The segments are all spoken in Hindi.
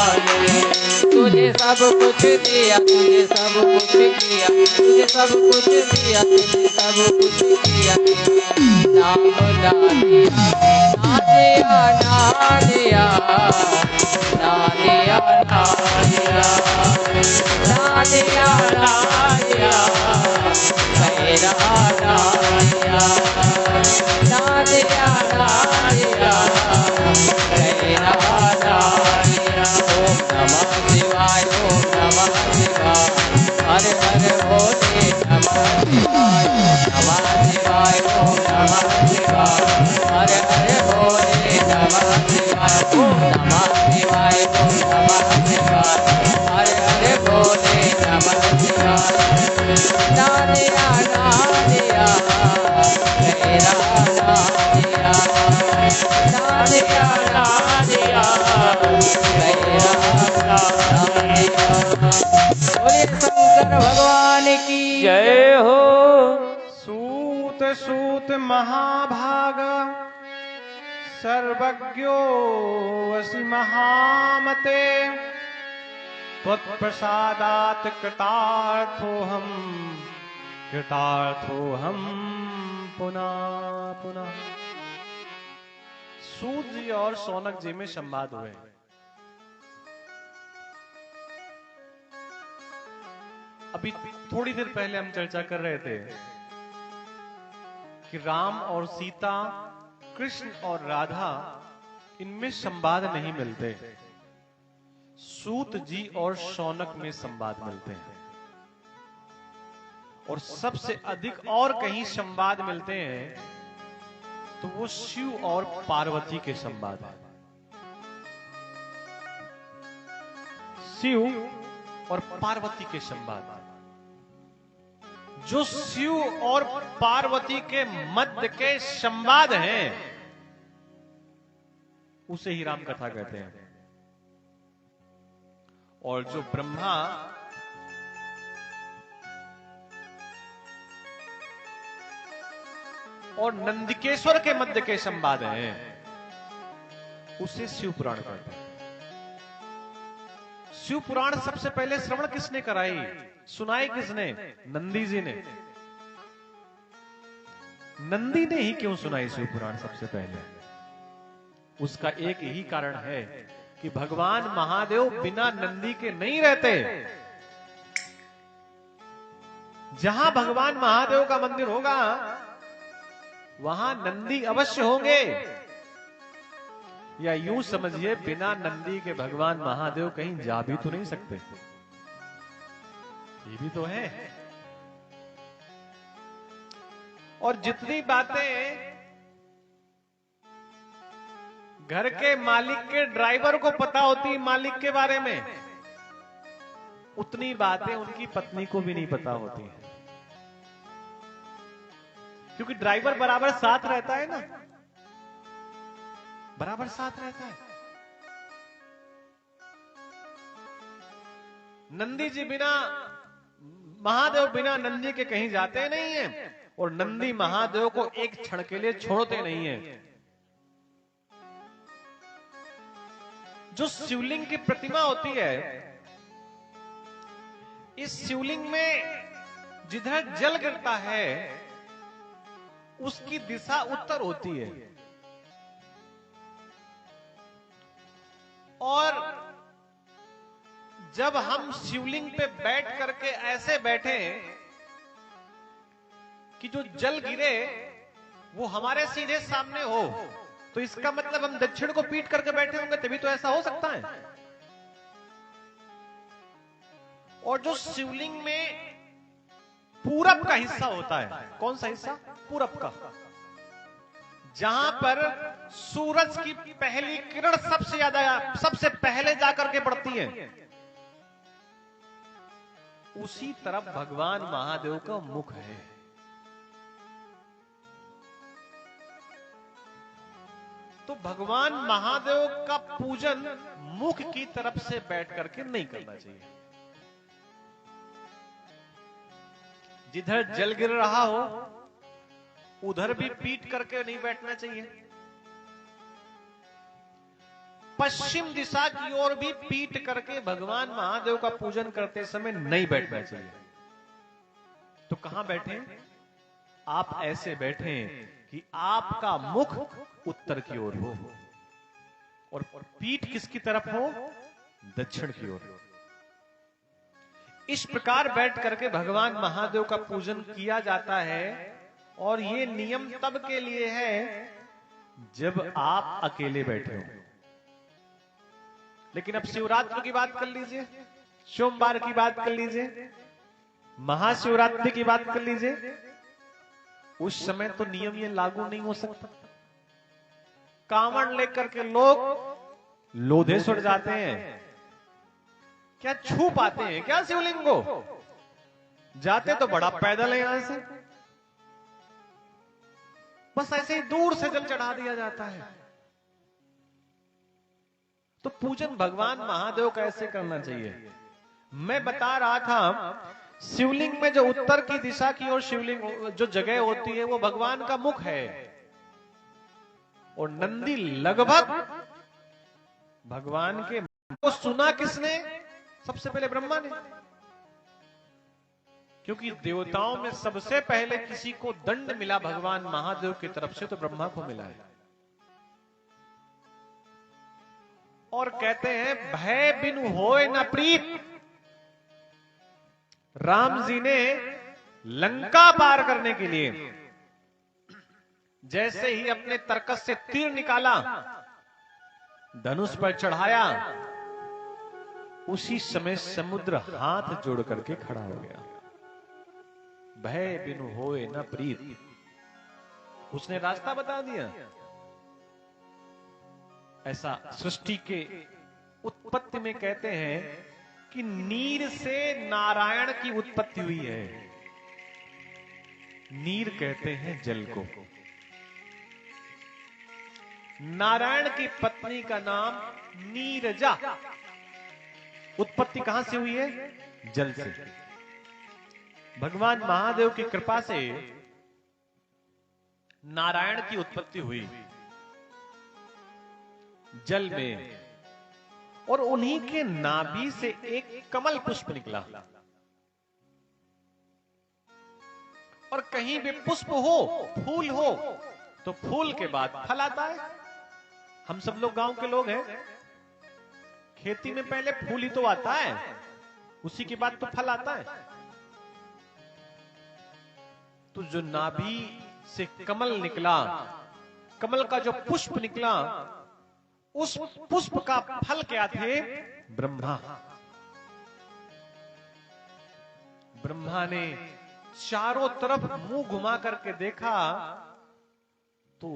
तुझे सब कुछ दिया, तुझे सब कुछ किया, तुझे सब कुछ दिया, तुझे सब कुछ किया, नाम ना दिया, ना दिया, ना दिया, ना दिया, ना दिया, ना दिया, ना दिया, मेरा ना दिया, ना दिया, ना दिया, मेरा ना दिया। ओम नमः शिवाय, ओम नमः शिवाय, हरे हरे बोले नमः शिवाय, नमः शिवाय, ओम नमः शिवाय, हरे हरे बोले नमः शिवाय, ओम नमः शिवाय, ओम नमः शिवाय, हरे हरे बोले नमः शिवाय। ना दिया, ना दिया, मेरा ना दिया, ना दिया, ना दिया, मेरा ना दिया। बोले शंकर भगवान की जय हो। सूत सूत महाभाग सर्वज्ञो वसि महामते, त्वत्प्रसादात् कृतार्थोऽहम्, कृतार्थोऽहम् पुनः पुनः। सूत जी और शौनक जी में संवाद हुए। अभी थोड़ी देर पहले हम चर्चा कर रहे थे कि राम और सीता, कृष्ण और राधा, इनमें संवाद नहीं मिलते। सूत जी और शौनक में संवाद मिलते हैं। और सबसे अधिक और कहीं संवाद मिलते हैं तो वो शिव और पार्वती के संवाद है। शिव और पार्वती के संवाद, जो शिव और पार्वती के मध्य के संवाद हैं, उसे ही राम कथा कहते हैं। और जो ब्रह्मा और नंदिकेश्वर के मध्य के संवाद हैं, उसे शिव पुराण कहते हैं। शिव पुराण सबसे पहले श्रवण किसने कराई, सुनाई किसने? नंदी जी ने। नंदी ने ही क्यों सुनाई शिव पुराण सबसे पहले? उसका एक ही कारण है कि भगवान महादेव बिना नंदी के नहीं रहते। जहां भगवान महादेव का मंदिर होगा वहां नंदी अवश्य होंगे। या यूं समझिए, बिना नंदी के भगवान महादेव कहीं जा भी तो नहीं सकते। ये भी तो है। और जितनी बातें घर के मालिक के ड्राइवर को पता होती मालिक के बारे में, उतनी बातें उनकी पत्नी को भी नहीं पता होती हैं। क्योंकि ड्राइवर बराबर साथ रहता है ना, बराबर साथ रहता है। नंदी जी बिना, महादेव बिना नंदी के कहीं जाते नहीं हैं, और नंदी महादेव को एक क्षण के लिए छोड़ते नहीं हैं। जो शिवलिंग की प्रतिमा होती है, इस शिवलिंग में जिधर जल गिरता है उसकी दिशा उत्तर होती है। और जब हम शिवलिंग पे बैठ करके ऐसे बैठे कि जो जल गिरे वो हमारे सीधे सामने हो, तो इसका मतलब हम दक्षिण को पीट करके बैठे होंगे, तभी तो ऐसा हो सकता है। और जो शिवलिंग में पूरब का हिस्सा होता है, कौन सा हिस्सा? पूरब का, जहां पर सूरज की पहली किरण सबसे पहले जाकर के पड़ती है, उसी तरफ भगवान महादेव का मुख है। तो भगवान महादेव का पूजन मुख की तरफ से बैठ करके नहीं करना चाहिए। जिधर जल गिर रहा हो उधर भी पीट करके नहीं बैठना चाहिए। पश्चिम दिशा की ओर भी पीठ करके भगवान महादेव का पूजन करते समय नहीं बैठना चाहिए। तो कहां बैठे? आप ऐसे बैठे कि आपका मुख उत्तर की ओर हो और पीठ किसकी तरफ हो? दक्षिण की ओर। इस प्रकार बैठ करके भगवान महादेव का पूजन किया जाता है। और ये नियम तब के लिए है जब आप अकेले बैठे हो। लेकिन अब शिवरात्रि की बात कर लीजिए, सोमवार की बात कर लीजिए, महाशिवरात्रि की बात कर लीजिए, उस समय तो नियम ये लागू नहीं हो सकता। कांवड़ लेकर के लोग लोधेश्वर जाते हैं, क्या छू पाते हैं क्या शिवलिंग को? जाते तो बड़ा पैदल है यहां से, बस ऐसे ही दूर से जल चढ़ा दिया जाता है। तो पूजन भगवान महादेव का ऐसे करना चाहिए। मैं बता रहा था, शिवलिंग में जो उत्तर की दिशा की ओर शिवलिंग जो जगह होती है वो भगवान का मुख है। और नंदी लगभग भगवान के को सुना किसने? सबसे पहले ब्रह्मा ने। क्योंकि देवताओं में सबसे पहले किसी को दंड मिला भगवान महादेव की तरफ से तो ब्रह्मा को मिला है। और कहते हैं भय बिनु होए न प्रीत। राम जी ने लंका पार करने के लिए जैसे ही अपने तरकस से तीर निकाला, धनुष पर चढ़ाया, उसी समय समुद्र हाथ जोड़ करके खड़ा हो गया। भय बिनु होए न प्रीत, उसने रास्ता बता दिया। ऐसा सृष्टि के उत्पत्ति में कहते हैं कि नीर से नारायण की उत्पत्ति हुई है। नीर कहते हैं जल को। नारायण की पत्नी का नाम नीरजा। उत्पत्ति कहां से हुई है? जल से। भगवान महादेव की कृपा से नारायण की उत्पत्ति हुई जल में, और उन्हीं के नाभि से एक कमल पुष्प निकला। और कहीं भी पुष्प हो, फूल हो, तो फूल के बाद फल आता है। हम सब लोग गांव के लोग हैं, खेती में पहले फूल ही तो आता है, उसी के बाद तो फल आता है। तो जो नाभि से कमल निकला, कमल का जो पुष्प निकला, उस पुष्प का फल क्या थे? ब्रह्मा। ब्रह्मा ने चारों तरफ मुंह घुमा करके देखा तो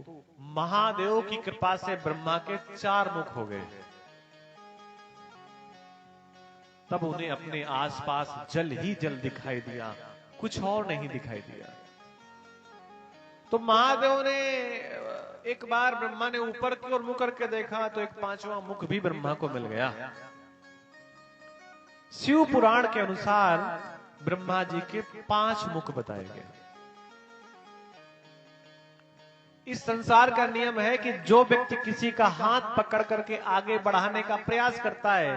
महादेव की कृपा से ब्रह्मा के 4 मुख हो गए। तब उन्हें अपने आसपास जल ही जल दिखाई दिया, कुछ और नहीं दिखाई दिया। तो महादेव ने एक बार ब्रह्मा ने ऊपर की ओर मुख करके देखा तो एक 5वां मुख भी ब्रह्मा को मिल गया। शिव पुराण के अनुसार ब्रह्मा जी के 5 मुख बताए गए। इस संसार का नियम है कि जो व्यक्ति किसी का हाथ पकड़ करके आगे बढ़ाने का प्रयास करता है,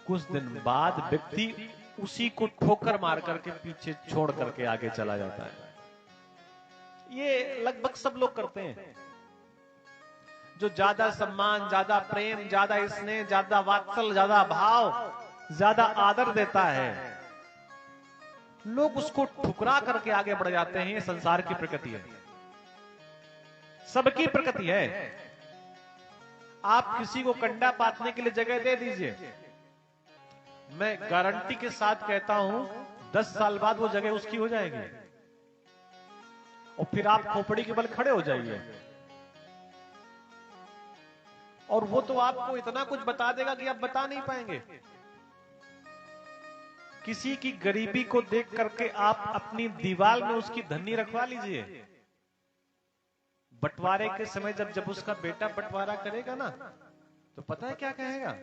कुछ दिन बाद व्यक्ति उसी को ठोकर मार करके पीछे छोड़ करके आगे चला जाता है। ये लगभग सब लोग करते हैं। जो ज्यादा सम्मान, ज्यादा प्रेम, ज्यादा स्नेह, ज्यादा वात्सल, ज्यादा भाव, ज्यादा आदर देता है, लोग उसको ठुकरा करके आगे बढ़ जाते हैं। ये संसार की प्रकृति है, सबकी प्रकृति है। आप किसी को कंडा पातने के लिए जगह दे दीजिए, मैं गारंटी के साथ कहता हूं 10 साल बाद वो जगह उसकी हो जाएगी और फिर आप खोपड़ी के बल खड़े हो जाइए। और वो तो आपको इतना कुछ बता देगा कि आप बता नहीं पाएंगे। किसी की गरीबी को देख करके आप अपनी दीवार में उसकी धन्नी रखवा लीजिए। बंटवारे के समय जब उसका बेटा बंटवारा करेगा ना, तो पता है क्या कहेगा?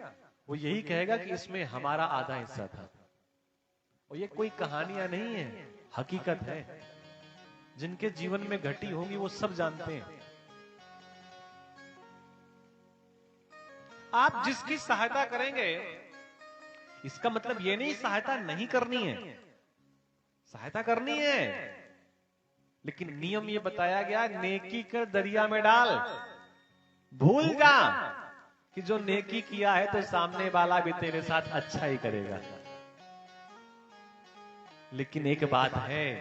वो यही कहेगा कि इसमें हमारा आधा हिस्सा था। और ये कोई कहानियां नहीं है, हकीकत है। जिनके जीवन में घटी होंगी वो सब जानते हैं। आप जिसकी सहायता करेंगे, इसका मतलब ये नहीं सहायता नहीं करनी है, सहायता करनी है, लेकिन नियम ये बताया गया, नेकी कर दरिया में डाल। भूल जा कि जो नेकी किया है तो सामने वाला भी तेरे साथ अच्छा ही करेगा। लेकिन एक बात है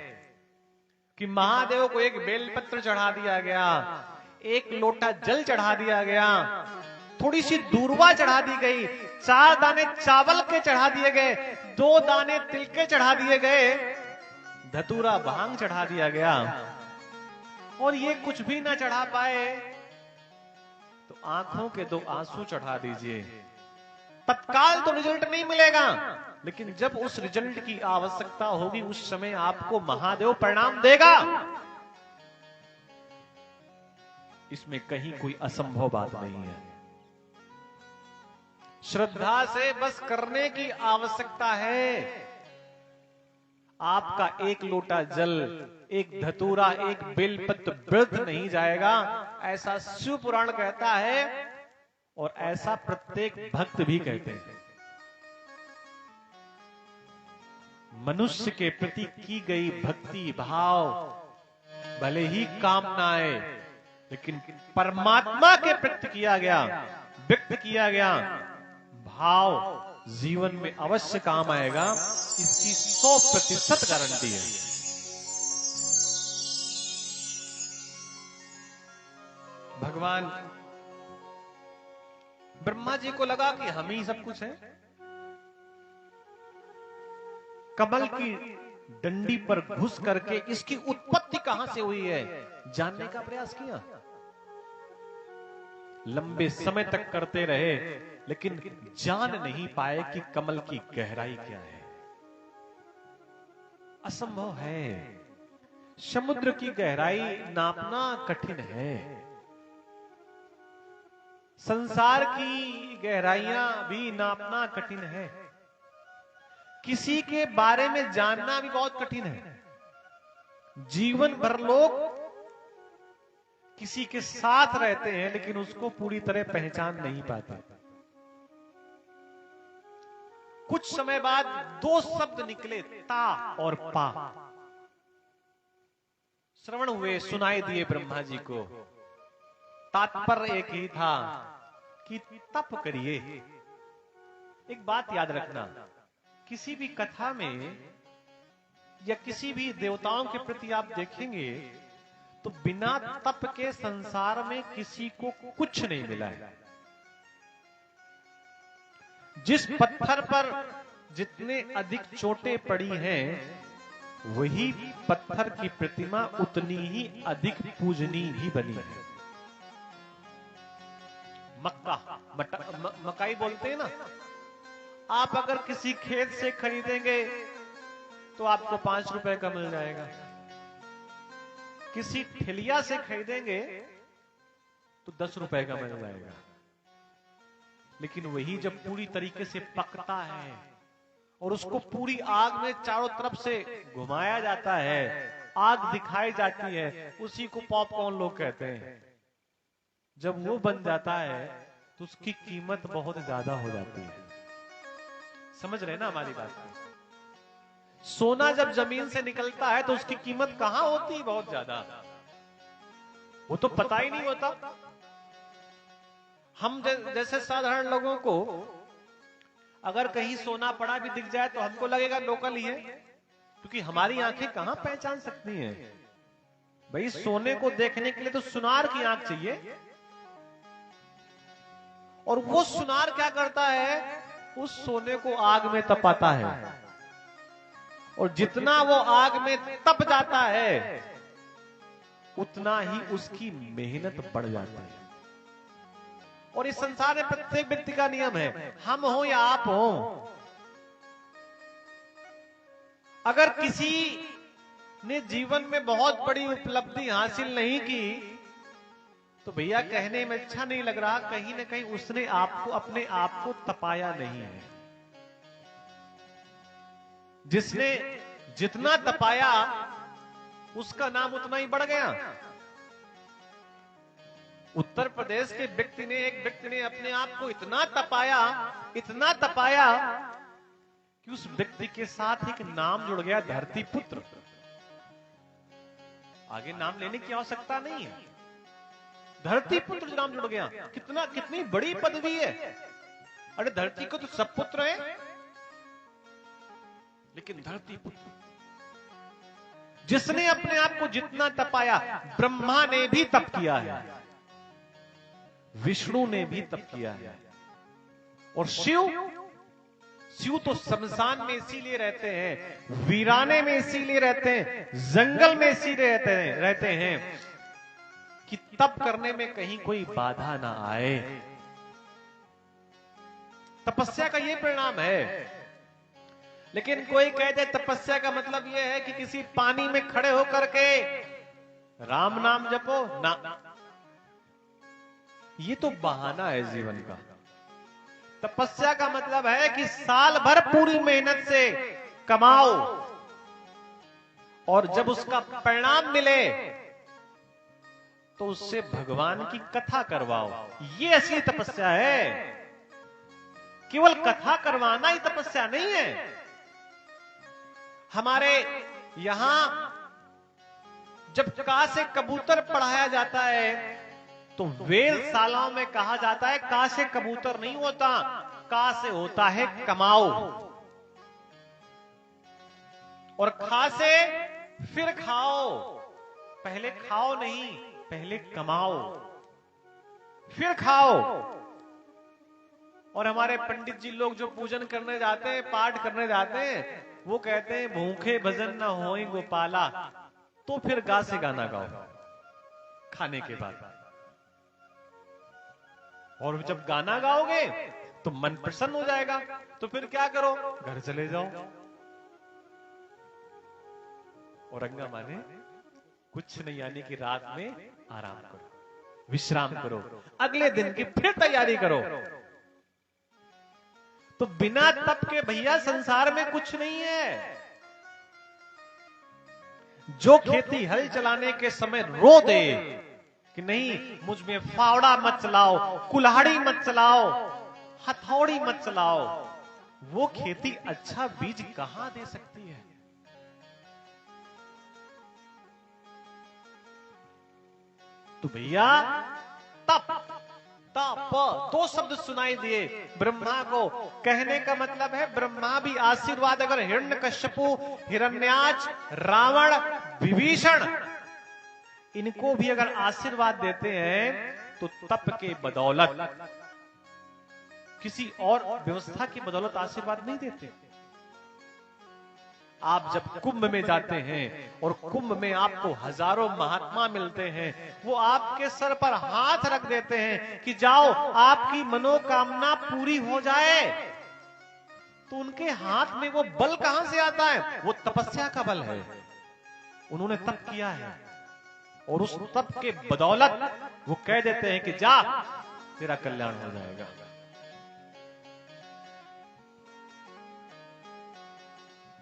कि महादेव को एक बेलपत्र चढ़ा दिया गया, एक लोटा जल चढ़ा दिया गया, थोड़ी सी दूर्वा चढ़ा दी गई, 4 दाने चावल के चढ़ा दिए गए, 2 दाने तिल के चढ़ा दिए गए, धतूरा भांग चढ़ा दिया गया, और ये कुछ भी ना चढ़ा पाए तो आंखों के 2 आंसू चढ़ा दीजिए। तत्काल तो रिजल्ट नहीं मिलेगा, लेकिन जब उस रिजल्ट की आवश्यकता होगी उस समय आपको महादेव परिणाम देगा। इसमें कहीं कोई असंभव बात नहीं है। श्रद्धा से बस करने की आवश्यकता है। आपका 1 लोटा जल, 1 धतूरा, 1 बेलपत्र व्यर्थ नहीं जाएगा, ऐसा शिव पुराण कहता है, और ऐसा प्रत्येक भक्त भी कहते हैं। मनुष्य के प्रति की गई भक्ति भाव भले ही काम ना आए, लेकिन परमात्मा के प्रति किया गया, व्यक्त किया गया भाव जीवन में अवश्य काम आएगा, इसकी 100% गारंटी है। भगवान ब्रह्मा जी को लगा कि हम ही सब कुछ है। कमल की डंडी पर घुस करके इसकी उत्पत्ति कहां से हुई है जानने का प्रयास किया। लंबे समय तक करते रहे, लेकिन जान नहीं पाए कि कमल की गहराई क्या है। असंभव है, समुद्र की गहराई नापना कठिन है, संसार की गहराइयां भी नापना कठिन है, किसी के बारे में जानना भी बहुत कठिन है। जीवन भर लोग किसी के साथ रहते हैं, लेकिन उसको पूरी तरह पहचान नहीं पाते। कुछ समय बाद 2 शब्द निकले, ता और पा, श्रवण हुए, सुनाई दिए ब्रह्मा जी को। तात्पर्य एक ही था कि तप करिए। एक बात याद रखना, किसी भी कथा में या किसी भी देवताओं के प्रति आप देखेंगे तो बिना तप के संसार में किसी को कुछ नहीं मिला है। जिस पत्थर पर जितने अधिक चोटें पड़ी हैं, वही पत्थर की प्रतिमा उतनी ही अधिक पूजनीय भी बनी है। मकाई बोलते हैं ना, आप अगर किसी खेत से खरीदेंगे तो आपको 5 रुपए का मिल जाएगा, किसी ठेलिया से खरीदेंगे तो 10 रुपए का मिल जाएगा। लेकिन वही जब पूरी तरीके से पकता है और उसको पूरी आग में चारों तरफ से घुमाया जाता है, आग दिखाई जाती है, उसी को पॉपकॉर्न लोग कहते हैं। जब वो बन जाता है तो उसकी कीमत बहुत ज्यादा हो जाती है। समझ रहे ना हमारी बात? सोना जब जमीन से निकलता है तो उसकी कीमत कहां होती है? बहुत ज्यादा। वो तो पता ही नहीं होता। हम जैसे साधारण लोगों को अगर कहीं सोना पड़ा भी दिख जाए तो हमको लगेगा लोकल ही है, क्योंकि हमारी आंखें कहां पहचान सकती हैं। भाई सोने को देखने के लिए तो सुनार की आंख चाहिए, और वो सुनार क्या करता है, उस सोने को आग में तपाता है, और जितना वो आग में तप जाता है उतना ही उसकी मेहनत बढ़ जाती है। और इस संसार में प्रत्येक व्यक्ति का नियम है, हम हो या आप हो, अगर किसी ने जीवन में बहुत बड़ी उपलब्धि हासिल नहीं की तो भैया कहने में अच्छा नहीं लग रहा, कहीं ना कहीं उसने आपको अपने आप को तपाया नहीं है। जिसने जितना तपाया उसका नाम उतना ही बढ़ गया। उत्तर प्रदेश के एक व्यक्ति ने अपने आप को इतना तपाया कि उस व्यक्ति के साथ एक नाम जुड़ गया, धरती पुत्र। आगे नाम लेने की आवश्यकता नहीं है, धरती पुत्र नाम जुड़ गया। कितनी बड़ी पदवी है। अरे धरती को तो सब पुत्र हैं, लेकिन धरती पुत्र, जिसने अपने आप को जितना तपाया, ब्रह्मा ने भी तप किया है, विष्णु ने भी तप किया है, और शिव तो शमशान में इसीलिए रहते हैं, वीराने में इसीलिए रहते हैं, जंगल में इसीलिए रहते हैं कि तप करने में कहीं कोई बाधा ना आए। तपस्या का यह परिणाम है। लेकिन कोई कहते तपस्या का मतलब यह है कि किसी पानी में खड़े होकर के राम नाम जपो ना, ये तो बहाना है जीवन का। तपस्या का मतलब है कि साल भर पूरी मेहनत से कमाओ और जब उसका परिणाम मिले तो उससे भगवान की कथा करवाओ। ये असली तपस्या है। केवल कथा करवाना ही तपस्या नहीं है। हमारे यहां जब का से कबूतर पढ़ाया जाता है तो वेदशालाओं में कहा जाता है का से कबूतर नहीं होता, का से होता है कमाओ, और खा से फिर खाओ। पहले खाओ नहीं, पहले कमाओ फिर खाओ। और हमारे पंडित जी लोग जो पूजन करने जाते हैं, पाठ करने जाते हैं, वो कहते हैं भूखे भजन न होई गोपाला, तो फिर गा से गाना गाओ खाने के बाद। और जब गाना गाओगे तो मन प्रसन्न हो जाएगा, तो फिर क्या करो, घर चले जाओ। औरंगा माने कुछ नहीं, यानी कि रात में आराम करो, विश्राम करो, अगले दिन की फिर तैयारी करो। तो बिना तप के भैया संसार में कुछ नहीं है। जो खेती हल चलाने के समय रो दे कि नहीं मुझ में फावड़ा मत चलाओ, कुल्हाड़ी मत चलाओ, हथौड़ी मत चलाओ, वो खेती अच्छा बीज कहां दे सकती है। तो भैया तप तप दो शब्द सुनाई दिए ब्रह्मा को। कहने का मतलब है ब्रह्मा भी आशीर्वाद, अगर हिरण्यकश्यपु, हिरण्याक्ष, रावण, विभीषण, इनको भी अगर आशीर्वाद देते हैं तो तप के बदौलत, किसी और व्यवस्था की बदौलत आशीर्वाद नहीं देते। आप जब कुंभ में जाते हैं और कुंभ में आपको हजारों महात्मा मिलते हैं, वो आपके सर पर हाथ रख देते हैं कि जाओ आपकी मनोकामना पूरी हो जाए, तो उनके हाथ में वो बल कहां से आता है? वो तपस्या का बल है। उन्होंने तप किया है और उस तप के बदौलत वो कह देते हैं कि जा तेरा कल्याण हो जाएगा।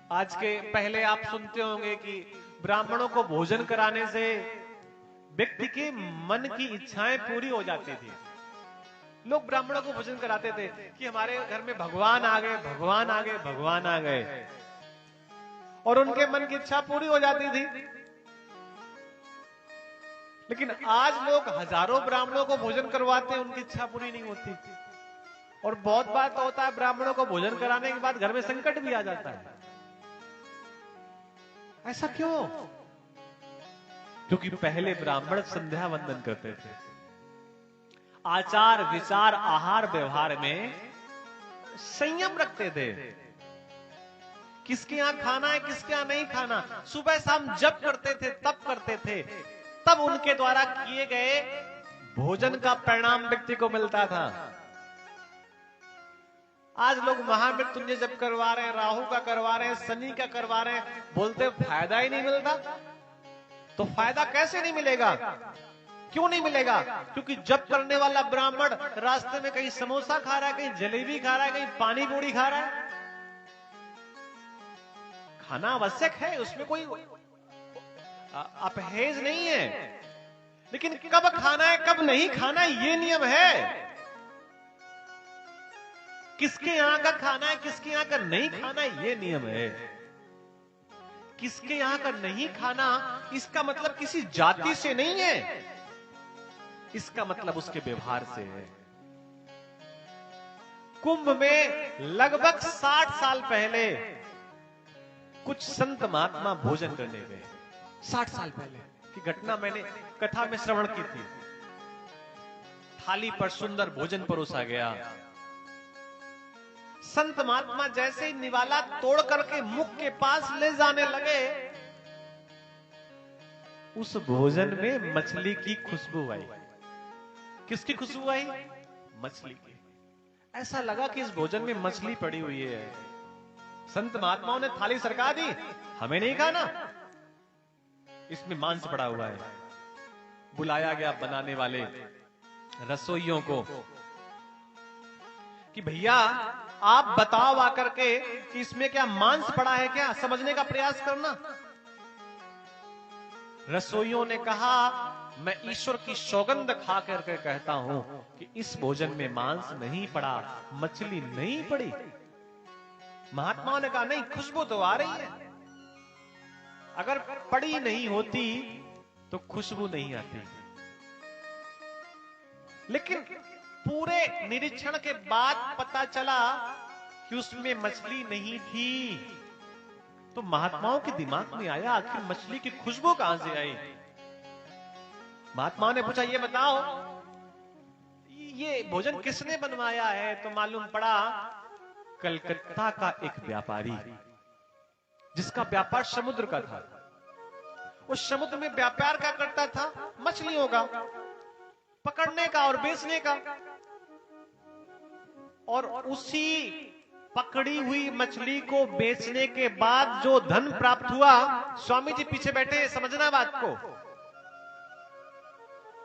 आज के पहले आप सुनते होंगे कि ब्राह्मणों को भोजन कराने से व्यक्ति के मन की इच्छाएं पूरी हो जाती थी। लोग ब्राह्मणों को भोजन कराते थे कि हमारे घर में भगवान आ गए, भगवान आ गए, भगवान आ गए, और उनके मन की इच्छा पूरी हो जाती थी। लेकिन आज लोग हजारों ब्राह्मणों को भोजन करवाते हैं, उनकी इच्छा पूरी नहीं होती। और बहुत बार तो होता है ब्राह्मणों को भोजन कराने के बाद घर में संकट भी आ जाता है। ऐसा क्यों? क्योंकि पहले ब्राह्मण संध्या वंदन करते थे, आचार विचार आहार व्यवहार में संयम रखते थे। किसके यहां खाना है, किसके यहां नहीं खाना, सुबह शाम जप करते थे, तप करते थे, तब उनके द्वारा किए गए भोजन का परिणाम व्यक्ति को मिलता था। आज लोग महामृत्युंजय जब करवा रहे हैं, राहु का करवा रहे हैं, शनि का करवा रहे हैं, बोलते फायदा ही नहीं मिलता। तो फायदा कैसे नहीं मिलेगा? क्यों नहीं मिलेगा? क्योंकि जब करने वाला ब्राह्मण रास्ते में कहीं समोसा खा रहा है, कहीं जलेबी खा रहा है, कहीं पानी पूरी खा रहा है। खाना आवश्यक है, उसमें कोई अपरहेज नहीं है, लेकिन कब खाना है कब नहीं खाना ये नियम है। किसके यहां का खाना है किसके यहां का नहीं खाना ये नियम है। किसके यहां का नहीं खाना इसका मतलब किसी जाति से नहीं है, इसका मतलब उसके व्यवहार से है। कुंभ में लगभग 60 साल पहले कुछ संत महात्मा भोजन करने गए। 60 साल पहले की घटना मैंने कथा में श्रवण की थी। थाली पर सुंदर भोजन परोसा गया। संत महात्मा जैसे ही निवाला तोड़ करके मुख के पास ले जाने लगे, उस भोजन में मछली की खुशबू आई। किसकी खुशबू आई? मछली की। ऐसा लगा कि इस भोजन में मछली पड़ी हुई है। संत महात्माओं ने थाली सरका दी, हमें नहीं खाना, इसमें मांस पड़ा हुआ है। बुलाया गया बनाने वाले रसोइयों को कि भैया आप बताओ आकर के कि इसमें क्या मांस पड़ा है क्या, समझने का प्रयास करना। रसोइयों ने कहा मैं ईश्वर की सौगंध खा करके कहता हूं कि इस भोजन में मांस नहीं पड़ा, मछली नहीं पड़ी। महात्माओं ने कहा नहीं, खुशबू तो आ रही है। अगर पड़ी नहीं होती तो खुशबू नहीं आती। लेकिन पूरे निरीक्षण के बाद पता चला कि उसमें मछली नहीं थी। तो महात्माओं के दिमाग में आया आखिर मछली की खुशबू कहां से आई। महात्माओं ने पूछा ये बताओ ये भोजन किसने बनवाया है। तो मालूम पड़ा कलकत्ता का एक व्यापारी जिसका व्यापार समुद्र का था। उस समुद्र में व्यापार क्या करता था? मछलियों का पकड़ने का और बेचने का। और उसी पकड़ी हुई मछली को बेचने के बाद जो धन प्राप्त हुआ, स्वामी जी पीछे बैठे समझना बात को,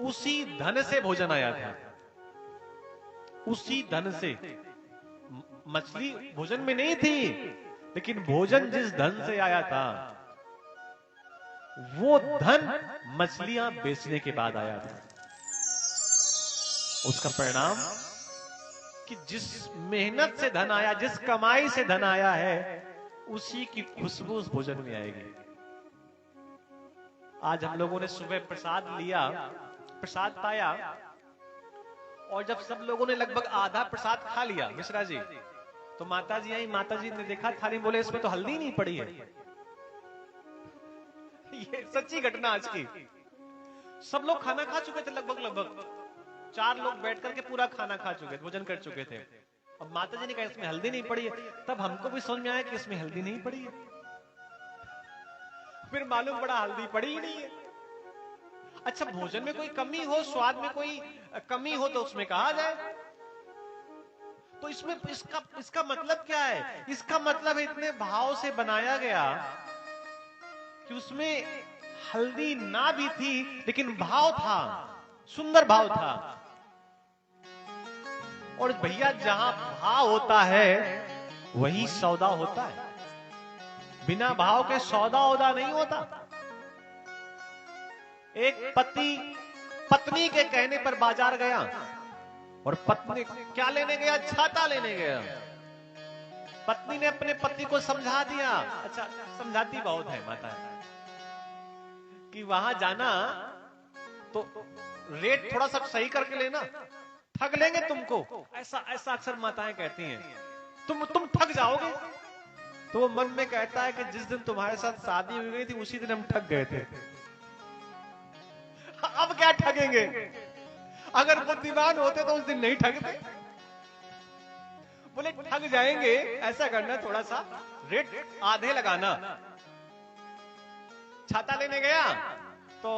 उसी धन से भोजन आया था। उसी धन से मछली भोजन में नहीं थी, लेकिन भोजन जिस धन से आया था वो धन मछलियां बेचने के बाद आया था। उसका परिणाम कि जिस मेहनत से धन आया, जिस कमाई से धन आया है, उसी की खुशबू उस भोजन में आएगी। आज हम लोगों ने सुबह प्रसाद लिया, प्रसाद पाया, और जब सब लोगों ने लगभग आधा प्रसाद खा लिया मिश्रा जी, तो माता जी आई। माता जी ने देखा थाली, बोले इसमें तो हल्दी नहीं पड़ी है। ये सच्ची घटना आज की। सब लोग खाना खा चुके थे, लगभग 4 लोग बैठ करके पूरा खाना खा चुके थे, भोजन कर चुके थे। अब माता जी ने कहा इसमें हल्दी नहीं पड़ी है। तब हमको भी समझ में आया कि इसमें हल्दी नहीं पड़ी है। फिर मालूम पड़ा हल्दी पड़ी ही नहीं है। अच्छा, भोजन में कोई कमी हो, स्वाद में कोई कमी हो तो उसमें कहा जाए। तो इसमें इसका मतलब क्या है? इसका मतलब इतने भाव से बनाया गया कि उसमें हल्दी ना भी थी, लेकिन भाव था, सुंदर भाव था। और भैया जहां भाव होता है वही सौदा होता है। बिना भाव के सौदा नहीं होता। एक पति पत्नी के कहने पर बाजार गया, और पत्नी क्या लेने गया? छाता लेने गया। पत्नी ने अपने पति को समझा दिया। अच्छा, समझाती बहुत है माता कि वहां जाना तो रेट थोड़ा सा सही करके लेना, ठग लेंगे तुमको। ऐसा अक्सर माताएं कहती हैं, तुम ठग जाओगे। तो वो मन में कहता है कि जिस दिन तुम्हारे साथ शादी हुई गई थी उसी दिन हम ठग गए थे। अब क्या ठगेंगे? अगर बुद्धिमान होते तो उस दिन नहीं ठगते। बोले ठग जाएंगे, ऐसा करना थोड़ा सा रेट आधे लगाना। छाता लेने गया तो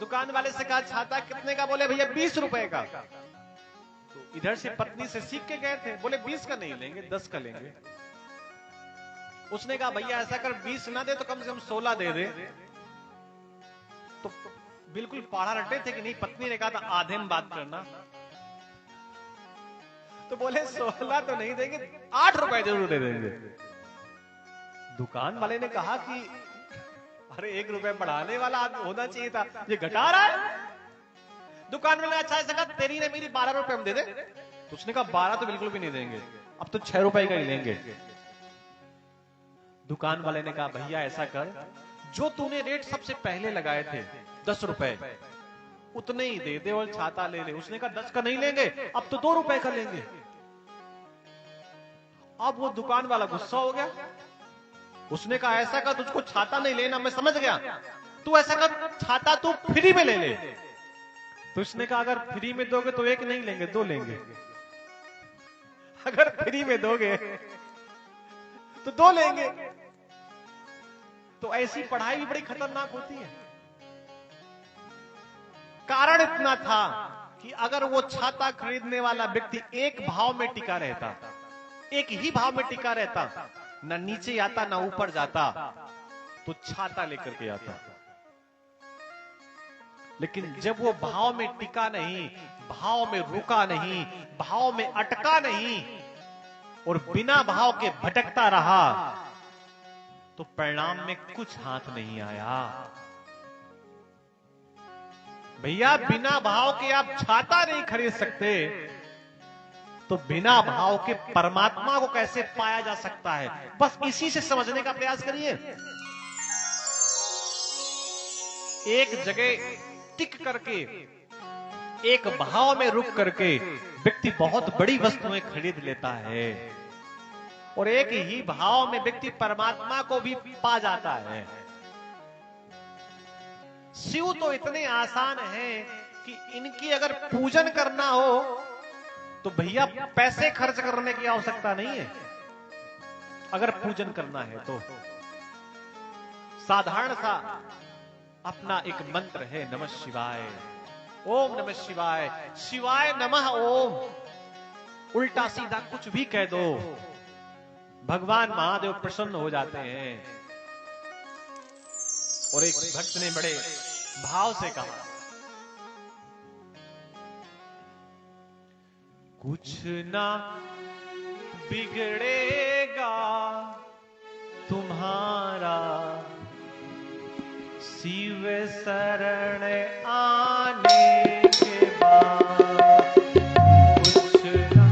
दुकान वाले से कहा छाता कितने का? बोले भैया 20 रुपए का। तो इधर से पत्नी से सीख के गए थे, बोले 20 का नहीं लेंगे, 10 का लेंगे। उसने कहा भैया ऐसा कर 20 ना दे तो कम से कम 16 दे दे। तो बिल्कुल पाढ़ा रटे थे कि नहीं। पत्नी ने कहा था आधे में बात करना। तो बोले 16 तो नहीं देंगे, 8 रुपए जरूर दे देंगे। दुकान वाले ने कहा कि अरे 1 रुपए बढ़ाने वाला आदमी होना चाहिए था, ये घटा रहा है। दुकान वाले ने अच्छा ऐसा कहा, तेरी ने मेरी 12 रुपए में दे दे। तो उसने कहा 12 तो बिल्कुल भी नहीं देंगे, अब तो 6 रुपए का ही लेंगे। दुकान वाले ने कहा भैया ऐसा कर, जो तूने रेट सबसे पहले लगाए थे 10 रुपए उतने ही दे दे और छाता ले ले। उसने कहा 10 का नहीं लेंगे, अब तो 2 रुपए का लेंगे। अब वो दुकान वाला गुस्सा हो गया। उसने कहा ऐसा कर, तुझको छाता नहीं लेना, मैं समझ गया, तू ऐसा कर, छाता तू फ्री में ले ले। तो उसने कहा अगर फ्री में दोगे तो एक नहीं लेंगे, 2 लेंगे। अगर फ्री में दोगे तो 2 लेंगे। तो ऐसी पढ़ाई भी बड़ी खतरनाक होती है। कारण इतना था कि अगर वो छाता खरीदने वाला व्यक्ति एक भाव में टिका रहता, एक ही भाव में टिका रहता, ना नीचे आता ना ऊपर जाता, तो छाता लेकर के आता। लेकिन जब वो भाव में टिका नहीं, भाव में रुका नहीं, भाव में अटका नहीं और बिना भाव के भटकता रहा, तो परिणाम में कुछ हाथ नहीं आया। भैया बिना भाव के आप छाता नहीं खरीद सकते, तो बिना भाव के परमात्मा को कैसे पाया जा सकता है? बस इसी से समझने का प्रयास करिए। एक जगह टिक करके, एक भाव में रुक करके व्यक्ति बहुत बड़ी वस्तुएं खरीद लेता है, और एक ही भाव में व्यक्ति परमात्मा को भी पा जाता है। शिव तो इतने आसान हैं कि इनकी अगर पूजन करना हो तो भैया पैसे खर्च करने की आवश्यकता नहीं है। अगर पूजन करना है तो साधारण सा अपना एक मंत्र है, नमः शिवाय, ओम नमः शिवाय, शिवाय नमः ओम। उल्टा सीधा कुछ भी कह दो, भगवान महादेव प्रसन्न हो जाते हैं। और एक भक्त ने बड़े भाव से कहा, कुछ ना बिगड़ेगा तुम्हारा शिव शरण आने के बाद। कुछ ना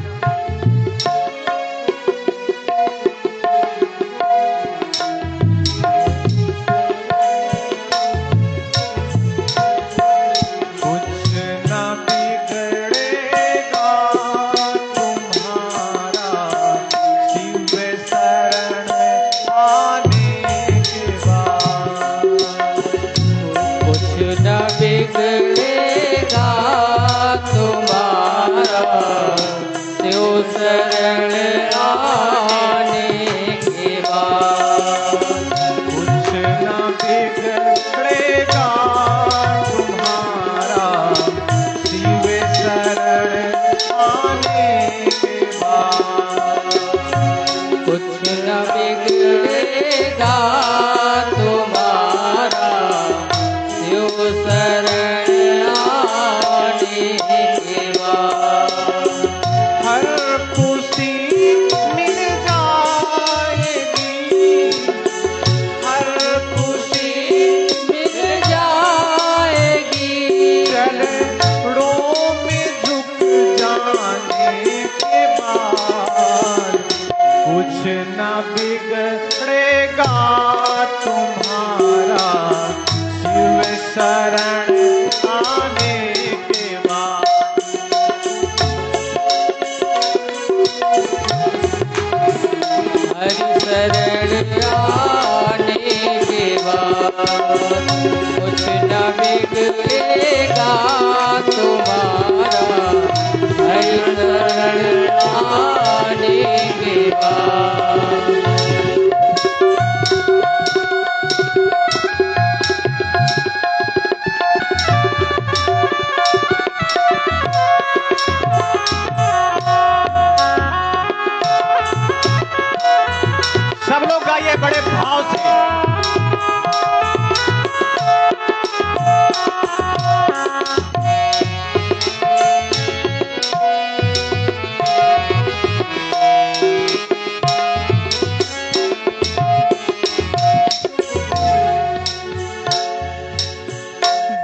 बड़े भाव से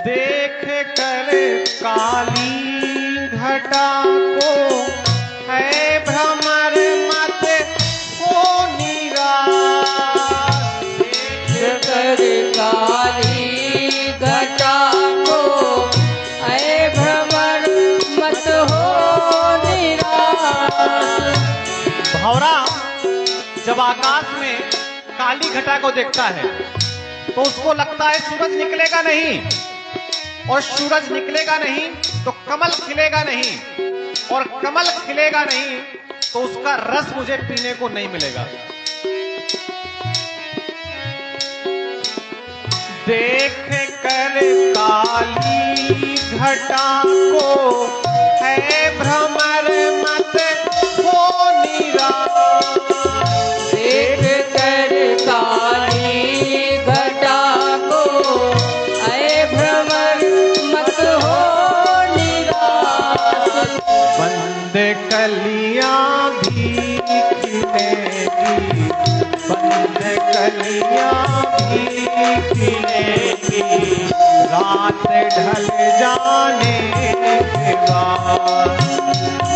देख कर काल घटा को है भ्रमर मत हो निराश। देख कर काली घटा को है भ्रमर मत हो निराश। भंवरा जब आकाश में काली घटा को देखता है तो उसको लगता है सूरज निकलेगा नहीं, और सूरज निकलेगा नहीं तो कमल खिलेगा नहीं, और कमल खिलेगा नहीं तो उसका रस मुझे पीने को नहीं मिलेगा। देख कर काली घटा को है भ्रमर मत हो निराश। देख कर काली घटा को है भ्रमर मत हो निराश। बंद कलियां भी खिलेगी, बंद कलियां भी खिलेगी, रात ढल जाने के बाद।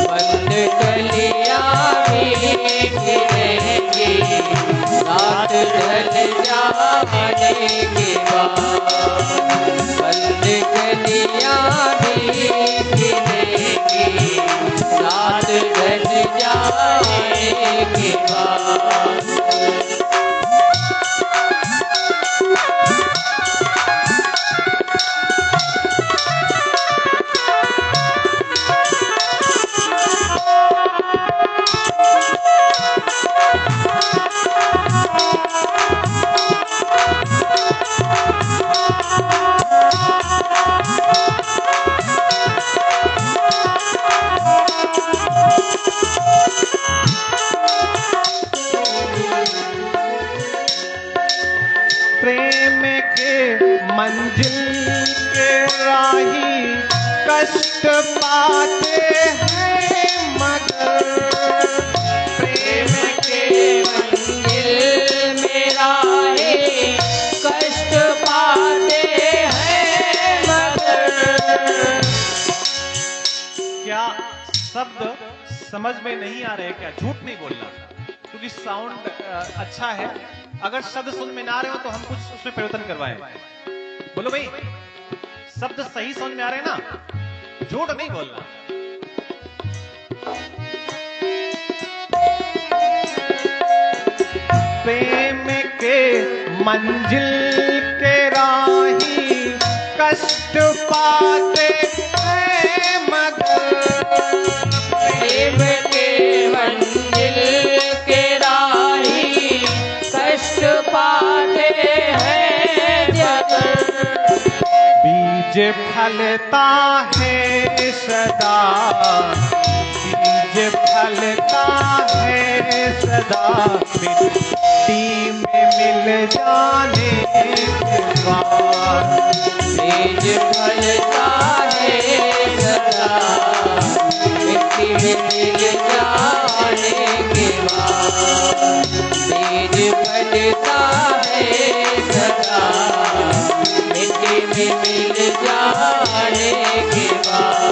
बंद कलियां भी खिलेगी, रात ढल जाने के बाद। बंद कलियां भी खिलेगी, रात ढल जाने के बाद। प्रेम के मंजिल के राही कष्ट पाते हैं मगर, प्रेम के मंजिल में राही कष्ट पाते हैं मगर। क्या शब्द समझ में नहीं आ रहे? क्या झूठ नहीं बोलना, क्योंकि साउंड अच्छा है। अगर शब्द समझ में ना आ रहे हो तो हम कुछ उसमें परिवर्तन करवाएं। बोलो भाई, शब्द सही समझ में आ रहे हैं ना? झूठ नहीं बोलना। प्रेम के मंजिल के राही कष्ट पाते हैं मगर, प्रेम के मंजिल के राही कष्ट पाते हैं जगर। बीज फलता है सदा, बीज फलता है सदा, मिट्टी में मिल जाने के बाद। बीज फलता है सदा, मिट्टी में मिल जाने के बाद। बीज फलता है सदा, मिट्टी में मिल जाने के बाद।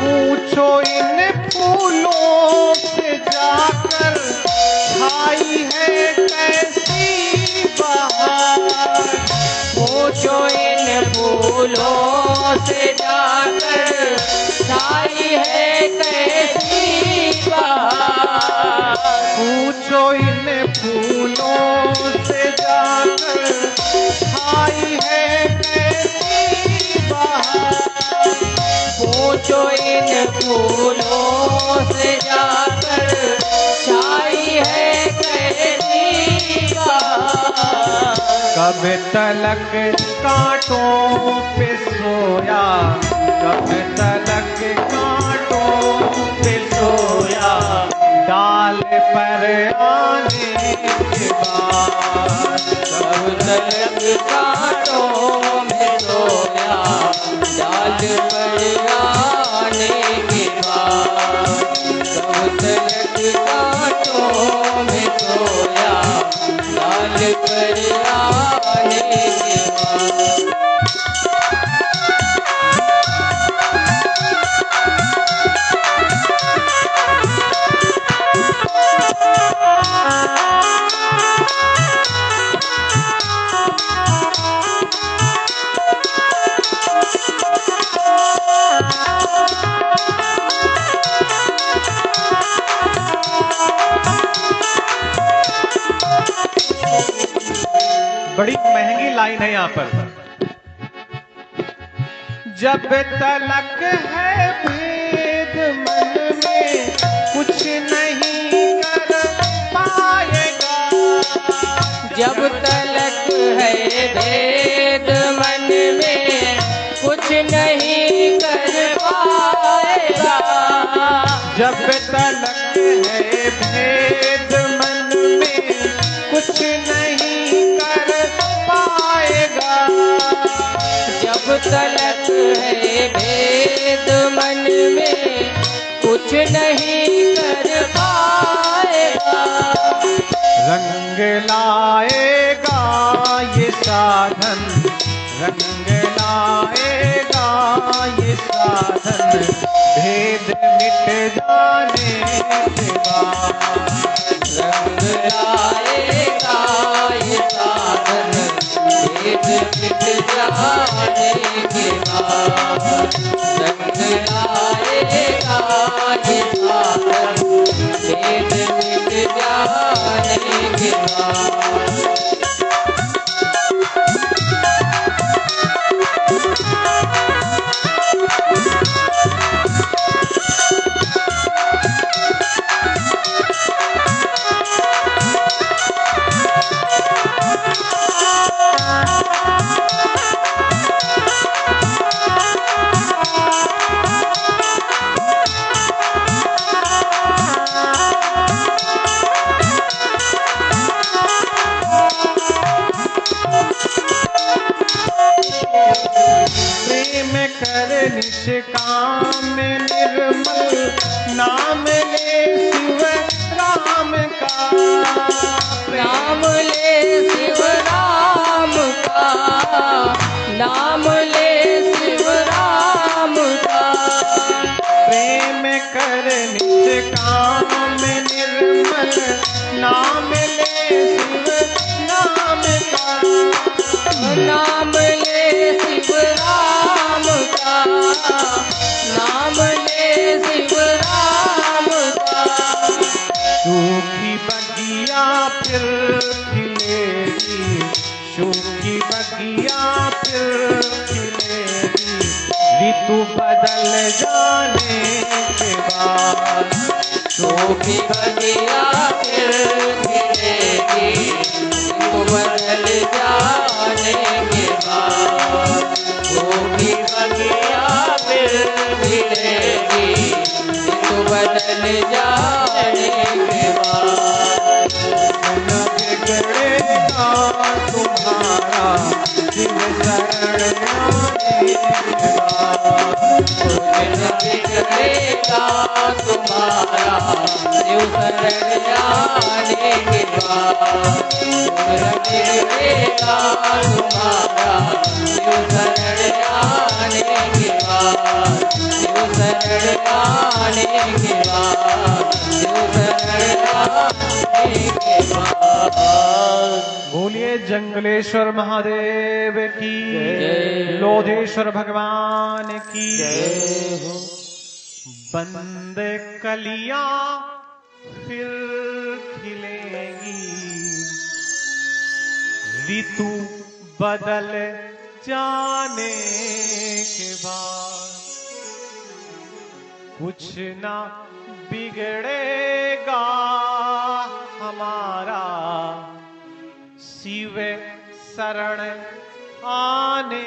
पूछो इन फूलों से जाकर छाई है कैसी बहार। पूछो इन फूलों से जाकर छाई है कैसी बहार। पूछो इन फूलों से जाकर छाई है कैसी बहार। पूछो इन फूलों से जाकर छाई है कैसी बहार। कब तलक कांटों पे सोया, कब तलक कांटों डाल पर आने के बाद। कब तलक कांटों में सोया, डाल पर आने के बाद। कब तलक कांटों में सोया, डाल पर आने के बाद। बड़ी महंगी लाइन है यहाँ पर। जब तलक है भेद मन में, कुछ नहीं कर पाएगा। जब तलक है भेद मन में, कुछ नहीं कर पाएगा। जब तलक है भेद मन में, कुछ नहीं कर पाएगा। जब तलक है भेद मन में, कुछ नहीं कर पाएगा। रंग लाएगा ये साधन, रंग लाएगा ये साधन, भेद मिट जाने के बाद। रंग लाएगा ये साधन, भेद मिट जाने के बाद। रंग लाएगा ये साधन, भेद मिट जाने के बाद। प्रेम कर निष्काम निर्मल, नाम ले शिव राम का। नाम ले शिव राम का, नाम ले शिव राम का। प्रेम कर निष्काम निर्मल, नाम ले शिव नाम का। नाम ले शिव राम का, नाम ले शिव राम का। सूखी बगिया फिर खिलेगी, सूखी बगिया फिर खिलेगी, ऋतु बदल जाने के बाद। सूखी बगिया फिर खिलेगी, ऋतु बदल जाने के बाद। सूखी बगिया फिर खिलेगी, ऋतु बदल जाने के बाद। न बिगड़ेगा तुम्हारा शिव शरण आने के बाद। न बिगड़ेगा तुम्हारा शिव शरण आने के बाद। न बिगड़ेगा तुम्हारा शिव शरण आने के बाद। शिव शरण आने के बाद। शिव शरण आने के बाद। बोलिए जंगलेश्वर महादेव की, जय। लोधेश्वर भगवान की जय हो। बंद कलियां फिर खिलेगी, ऋतु बदल जाने के बाद। कुछ ना बिगड़ेगा हमारा शिव शरण आने